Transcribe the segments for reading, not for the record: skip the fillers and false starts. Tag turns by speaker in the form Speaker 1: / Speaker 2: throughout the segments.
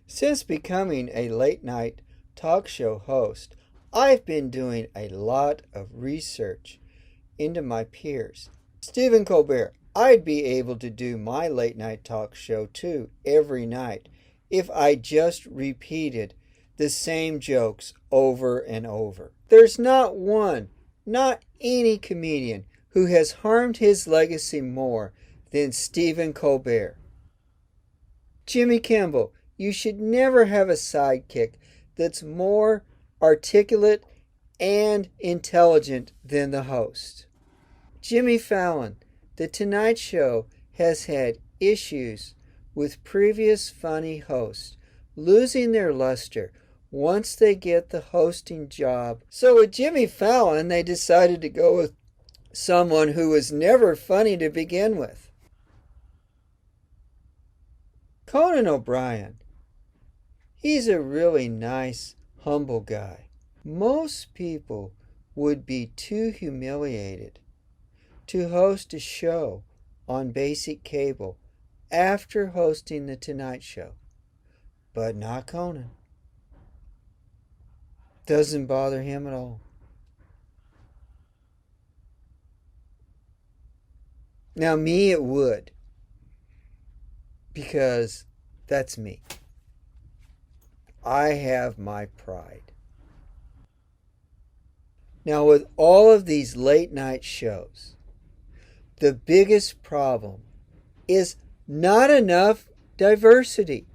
Speaker 1: Since becoming a late-night talk show host, I've been doing a lot of research into my peers. Stephen Colbert, I'd be able to do my late-night talk show too every night if I just repeated the same jokes over and over. There's not one, not any comedian who has harmed his legacy more than Stephen Colbert. Jimmy Kimmel, you should never have a sidekick that's more articulate and intelligent than the host. Jimmy Fallon, The Tonight Show has had issues with previous funny hosts losing their luster once they get the hosting job. So with Jimmy Fallon, they decided to go with someone who was never funny to begin with. Conan O'Brien, he's a really nice, humble guy. Most people would be too humiliated to host a show on basic cable after hosting The Tonight Show. But not Conan. Doesn't bother him at all. Now me, it would. Because that's me. I have my pride. Now with all of these late night shows, the biggest problem is not enough diversity,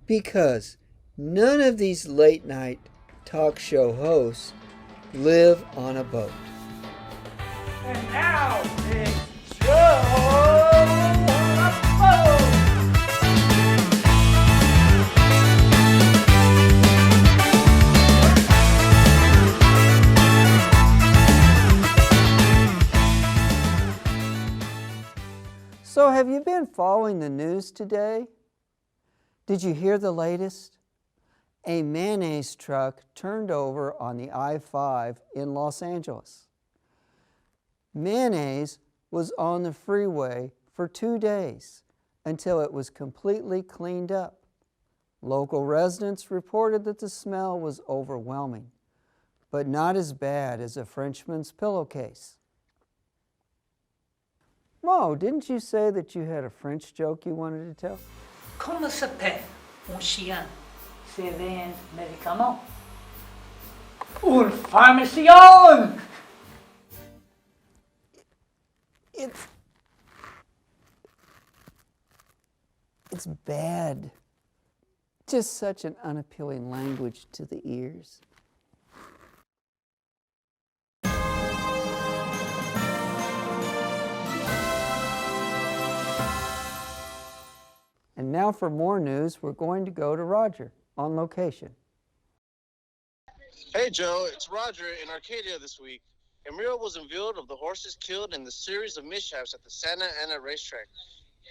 Speaker 1: because none of these late night talk show hosts live on a boat.
Speaker 2: And now it's Joe on a boat.
Speaker 1: So have you been following the news today? Did you hear the latest? A mayonnaise truck turned over on the I-5 in Los Angeles. Mayonnaise was on the freeway for 2 days until it was completely cleaned up. Local residents reported that the smell was overwhelming, but not as bad as a Frenchman's pillowcase. Mo, didn't you say that you had a French joke you wanted to tell?
Speaker 3: Comment s'appelle un chien? C'est un médicament. Une pharmacienne!
Speaker 1: It's bad. Just such an unappealing language to the ears. And now for more news, we're going to go to Roger on location.
Speaker 4: Hey Joe, it's Roger in Arcadia this week. A mural was unveiled of the horses killed in the series of mishaps at the Santa Ana racetrack.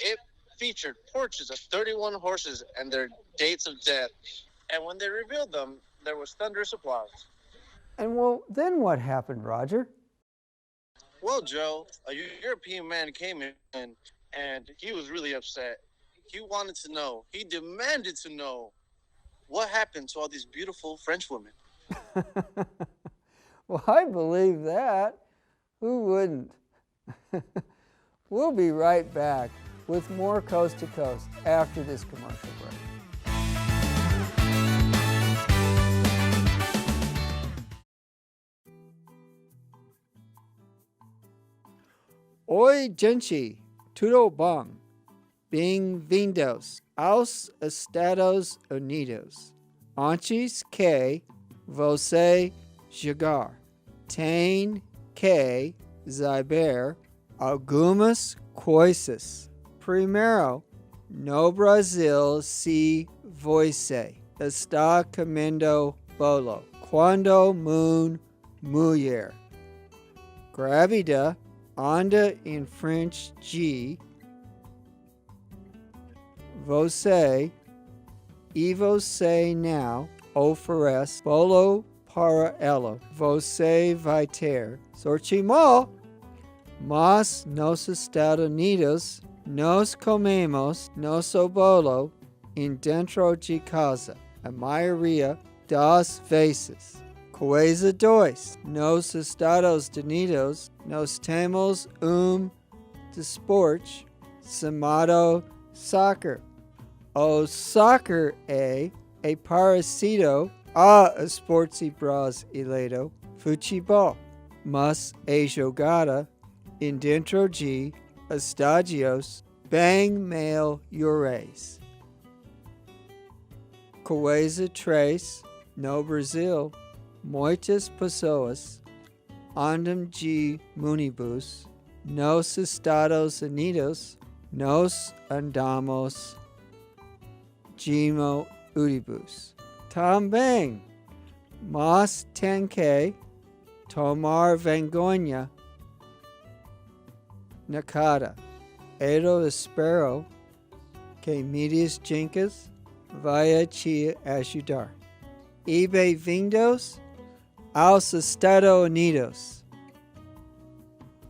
Speaker 4: It featured portraits of 31 horses and their dates of death. And when they revealed them, there was thunderous applause.
Speaker 1: And well, then what happened, Roger?
Speaker 4: Well, Joe, a European man came in and he was really upset. He wanted to know, he demanded to know what happened to all these beautiful French women.
Speaker 1: Well, I believe that. Who wouldn't? We'll be right back with more Coast to Coast after this commercial break. Oi, gente, tudo bom? Bem-vindos aos Estados Unidos. Antes que você chegar, tem que saber algumas coisas. Primeiro, no Brasil, se você está comendo bolo, quando mulher grávida anda em frente de você e você não oferece bolo para ela, você vai ter sorte mal. Mas nos Estados Unidos, nós comemos nosso bolo in dentro de casa, a maioria das vezes. Coisa dois, nos Estados Unidos, nós temos desporto chamado soccer. O soccer é parecido a esporte brasileiro futebol, mas é jogada em dentro de estádios bem melhores. Coisa 3, no Brasil, muitas pessoas andam de ônibus. Nos Estados Unidos, nós andamos de ônibus também, mas tem que tomar vergonha na cara. Eu espero que mídias Jenkins vai te ajudar. E bem-vindos aos Estados Unidos.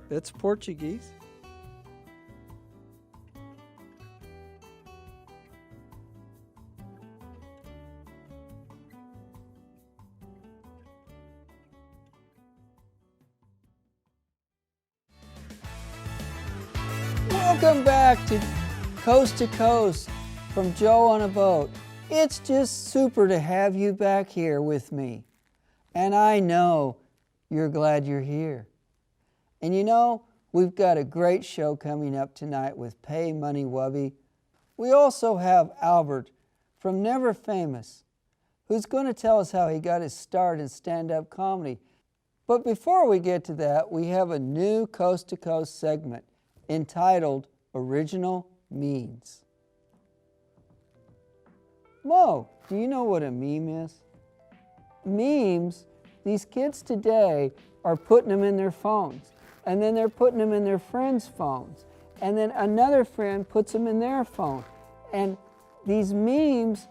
Speaker 1: That's Portuguese. Welcome back to Coast from Joe on a Boat. It's just super to have you back here with me. And I know you're glad you're here. And you know, we've got a great show coming up tonight with PayMoneyWubby. We also have Albert from Never Famous, who's going to tell us how he got his start in stand-up comedy. But before we get to that, we have a new Coast to Coast segment entitled Original Memes. Mo, do you know what a meme is? Memes, these kids today are putting them in their phones, and then they're putting them in their friends' phones, and then another friend puts them in their phone. And these memes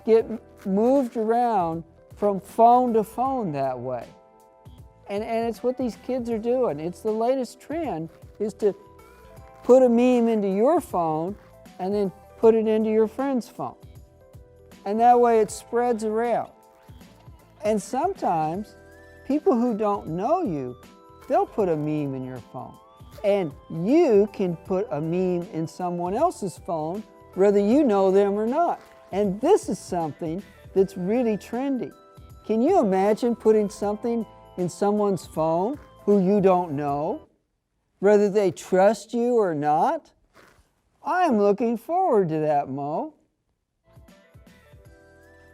Speaker 1: get moved around from phone to phone that way. And it's what these kids are doing. It's the latest trend, is to put a meme into your phone and then put it into your friend's phone. And that way it spreads around. And sometimes people who don't know you, they'll put a meme in your phone. And you can put a meme in someone else's phone, whether you know them or not. And this is something that's really trendy. Can you imagine putting something in someone's phone who you don't know, whether they trust you or not? I'm looking forward to that, Mo.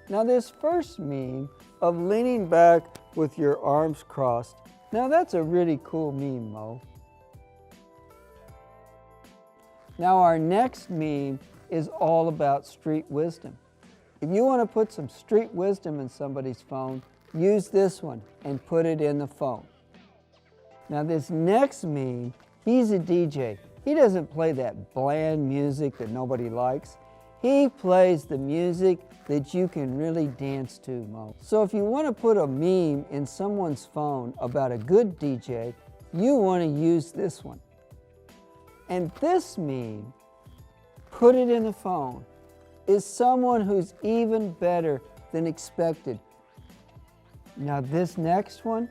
Speaker 1: Now this first meme of leaning back with your arms crossed, now that's a really cool meme, Mo. Now our next meme is all about street wisdom. If you want to put some street wisdom in somebody's phone, use this one and put it in the phone. Now this next meme, he's a DJ. He doesn't play that bland music that nobody likes. He plays the music that you can really dance to, Mo. So if you want to put a meme in someone's phone about a good DJ, you want to use this one. And this meme, put it in the phone, is someone who's even better than expected. Now this next one,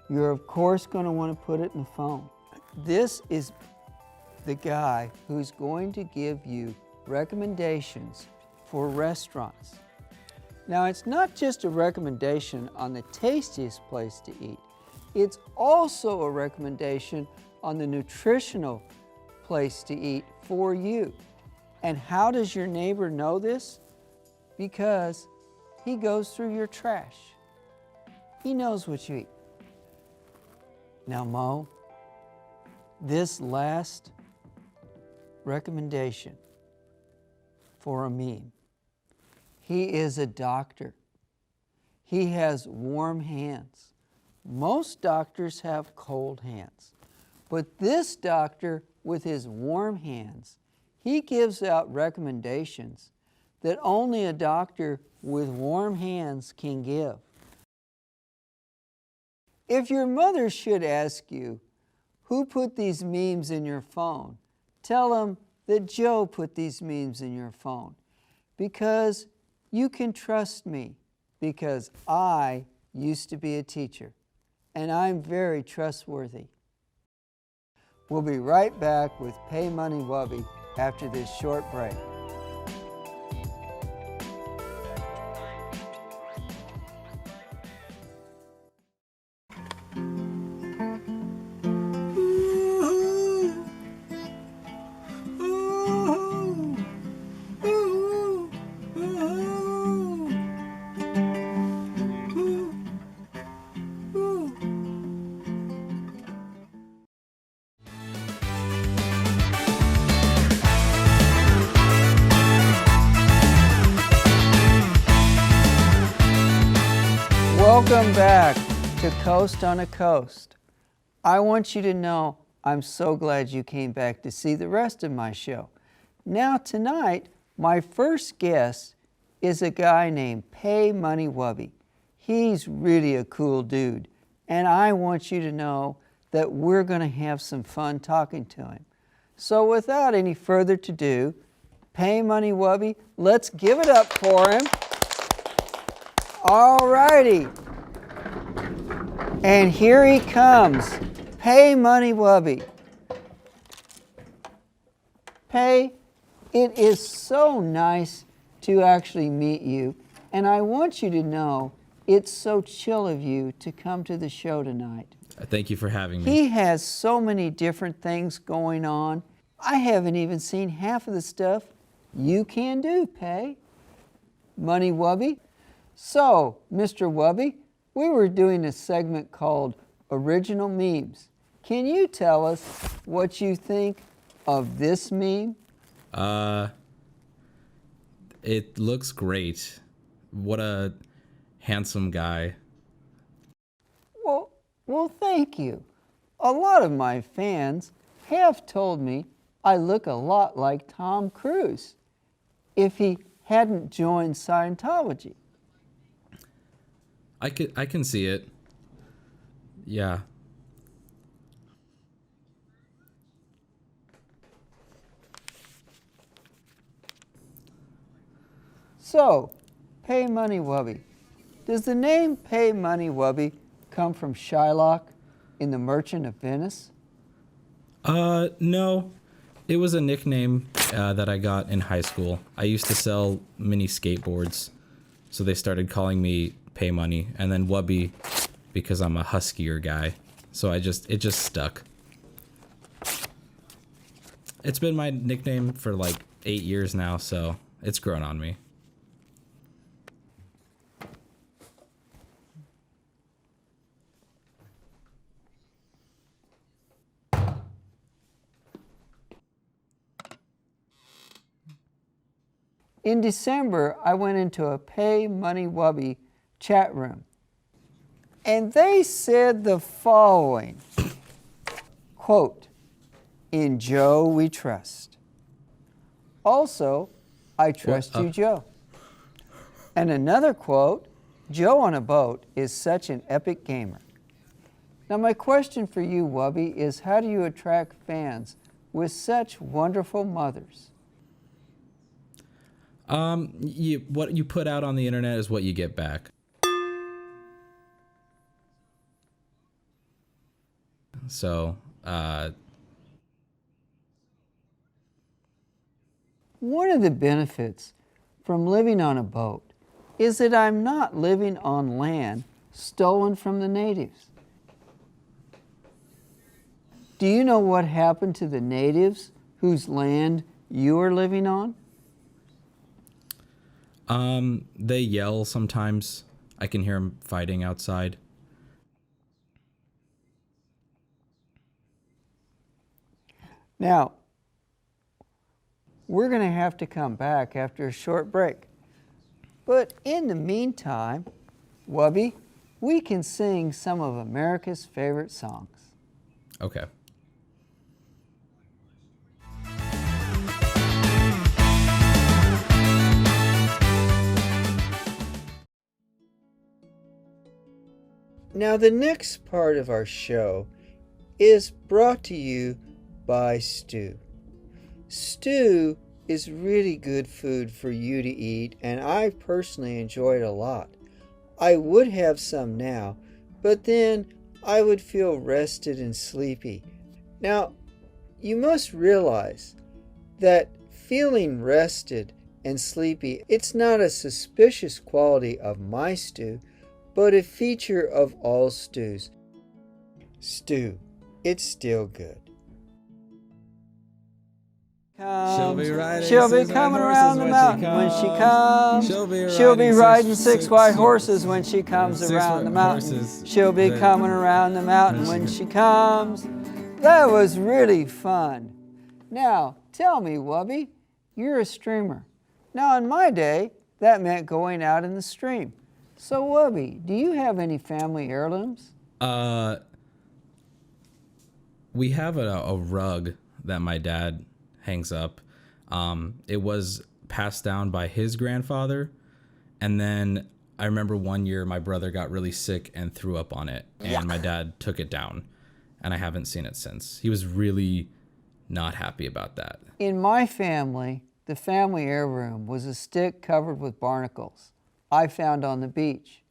Speaker 1: you're of course going to want to put it in the phone. This is the guy who's going to give you recommendations for restaurants. Now it's not just a recommendation on the tastiest place to eat, it's also a recommendation on the nutritional place to eat for you. And how does your neighbor know this? Because he goes through your trash. He knows what you eat. Now, Mo, this last recommendation for a meme. He is a doctor. He has warm hands. Most doctors have cold hands. But this doctor, with his warm hands, he gives out recommendations that only a doctor with warm hands can give. If your mother should ask you, who put these memes in your phone? Tell them that Joe put these memes in your phone. because you can trust me, because I used to be a teacher, and I'm very trustworthy. We'll be right back with PayMoneyWubby after this short break. Welcome back to Coast on a Coast. I want you to know I'm so glad you came back to see the rest of my show. Now tonight, my first guest is a guy named PayMoneyWubby. He's really a cool dude, and I want you to know that we're going to have some fun talking to him. So without any further ado, PayMoneyWubby, let's give it up for him. All righty. And here he comes, PayMoneyWubby. Pay, it is so nice to actually meet you, and I want you to know it's so chill of you to come to the show tonight.
Speaker 5: Thank you for having me.
Speaker 1: He has so many different things going on. I haven't even seen half of the stuff you can do, Pay. PayMoneyWubby. So, Mr. Wubby, we were doing a segment called Original Memes. Can you tell us what you think of this meme?
Speaker 5: It looks great. What a handsome guy.
Speaker 1: Well, thank you. A lot of my fans have told me I look a lot like Tom Cruise if he hadn't joined Scientology.
Speaker 5: I can see it. Yeah.
Speaker 1: So, PayMoneyWubby. Does the name PayMoneyWubby come from Shylock in The Merchant of Venice?
Speaker 5: No. It was a nickname that I got in high school. I used to sell mini skateboards, so they started calling me Pay Money, and then Wubby because I'm a huskier guy. So it just stuck. It's been my nickname for like 8 years now, so it's grown on me.
Speaker 1: In December, I went into a PayMoneyWubby chat room, and they said the following, quote, "In Joe we trust. Also, I trust you, Joe." And another quote, "Joe on a boat is such an epic gamer." Now my question for you, Wubby, is how do you attract fans with such wonderful mothers?
Speaker 5: What you put out on the internet is what you get back. So,
Speaker 1: one of the benefits from living on a boat is that I'm not living on land stolen from the natives. Do you know what happened to the natives whose land you are living on?
Speaker 5: they yell sometimes. I can hear them fighting outside.
Speaker 1: Now, we're going to have to come back after a short break. But in the meantime, Wubby, we can sing some of America's favorite songs.
Speaker 5: Okay.
Speaker 1: Now, the next part of our show is brought to you by Stu. Stu is really good food for you to eat, and I personally enjoy it a lot. I would have some now, but then I would feel rested and sleepy. Now, you must realize that feeling rested and sleepy, it's not a suspicious quality of my stew, but a feature of all stews. Stew, it's still good.
Speaker 5: She'll be riding
Speaker 1: She'll be
Speaker 5: six white
Speaker 1: coming
Speaker 5: horses
Speaker 1: around the
Speaker 5: when she
Speaker 1: mountain when she
Speaker 5: comes.
Speaker 1: comes.
Speaker 5: She'll be riding
Speaker 1: six white horses when she comes
Speaker 5: six
Speaker 1: around
Speaker 5: white
Speaker 1: the mountain.
Speaker 5: horses
Speaker 1: She'll be
Speaker 5: when-
Speaker 1: coming around the mountain when she comes. That was really fun. Now, tell me, Wubby, you're a streamer. Now, in my day, that meant going out in the stream. So, Wubby, do you have any family heirlooms?
Speaker 5: We have a rug that my dad hangs up. It was passed down by his grandfather, and then I remember one year my brother got really sick and threw up on it, and my dad took it down, and I haven't seen it since. He was really not happy about that.
Speaker 1: In my family, the family heirloom was a stick covered with barnacles I found on the beach.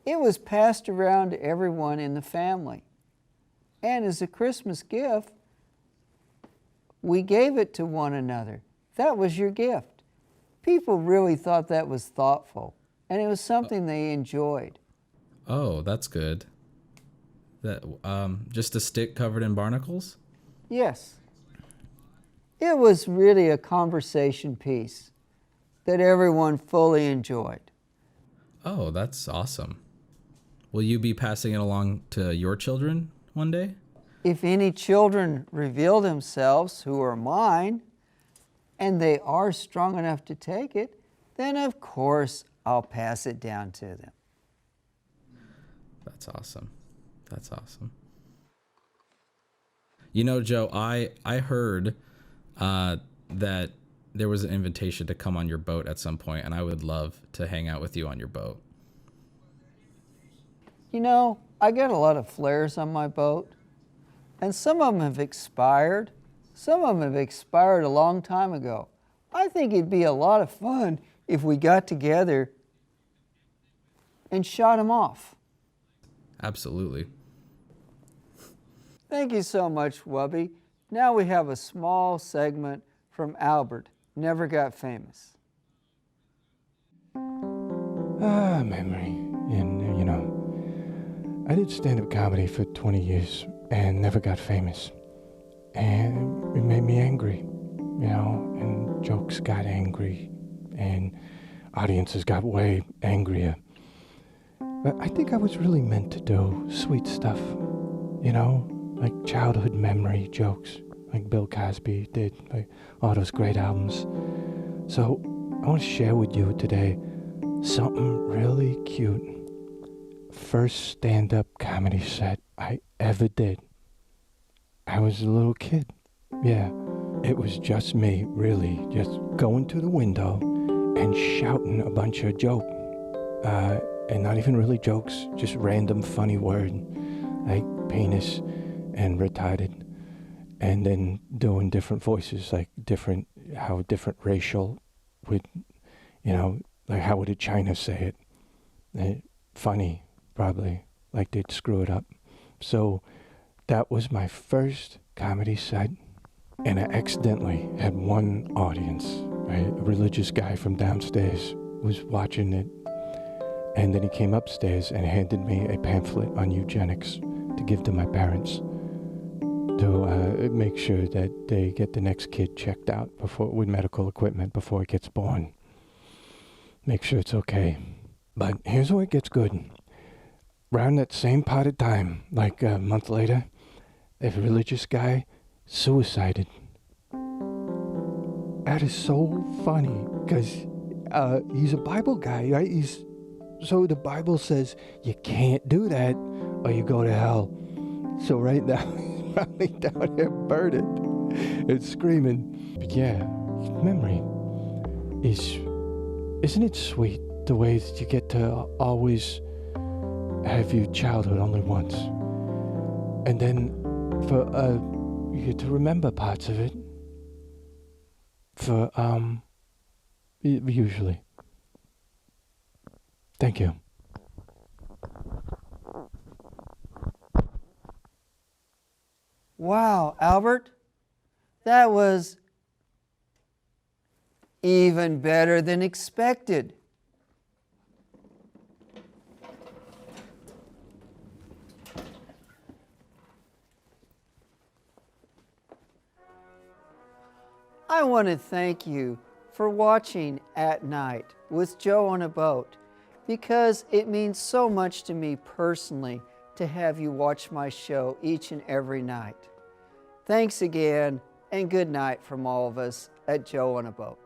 Speaker 1: It was passed around to everyone in the family. And as a Christmas gift, we gave it to one another. That was your gift. People really thought that was thoughtful, and it was something they enjoyed.
Speaker 5: Oh, that's good. That just a stick covered in barnacles?
Speaker 1: Yes. It was really a conversation piece that everyone fully enjoyed.
Speaker 5: Oh, that's awesome. Will you be passing it along to your children one day?
Speaker 1: If any children reveal themselves who are mine, and they are strong enough to take it, then of course I'll pass it down to them.
Speaker 5: That's awesome. That's awesome. You know, Joe, I heard that there was an invitation to come on your boat at some point, and I would love to hang out with you on your boat.
Speaker 1: You know, I get a lot of flares on my boat, and some of them have expired. Some of them have expired a long time ago. I think it'd be a lot of fun if we got together and shot them off.
Speaker 5: Absolutely.
Speaker 1: Thank you so much, Wubby. Now we have a small segment from Albert, Never Got Famous.
Speaker 6: Memory. And, you know, I did stand-up comedy for 20 years and never got famous. And it made me angry, you know, and jokes got angry and audiences got way angrier. But I think I was really meant to do sweet stuff, you know, like childhood memory jokes, like Bill Cosby did, like all those great albums. So I want to share with you today something really cute. First stand-up comedy set I ever did. I was a little kid. Yeah, it was just me, really, just going to the window and shouting a bunch of jokes. And not even really jokes, just random funny word, like penis and retarded. And then doing different voices, like how different racial would, you know, like how would a China say it? Funny, probably, like they'd screw it up. So that was my first comedy set, and I accidentally had one audience, right? A religious guy from downstairs was watching it, and then he came upstairs and handed me a pamphlet on eugenics to give to my parents to make sure that they get the next kid checked out with medical equipment before it gets born. Make sure it's okay. But here's where it gets good. Around that same part of time, like a month later, a religious guy suicided. That is so funny, because he's a Bible guy, right? So the Bible says you can't do that or you go to hell. So right now, he's probably down there burdened and screaming. But yeah, memory isn't it sweet the way that you get to always have your childhood only once, and then for you get to remember parts of it for, usually. Thank you.
Speaker 1: Wow, Albert, that was even better than expected. I want to thank you for watching At Night with Joe on a Boat, because it means so much to me personally to have you watch my show each and every night. Thanks again, and good night from all of us at Joe on a Boat.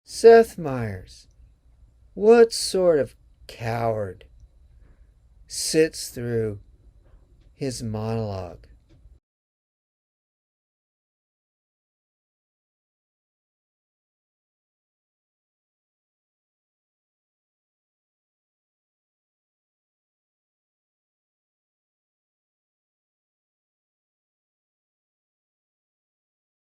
Speaker 1: Seth Meyers, what sort of coward sits through his monologue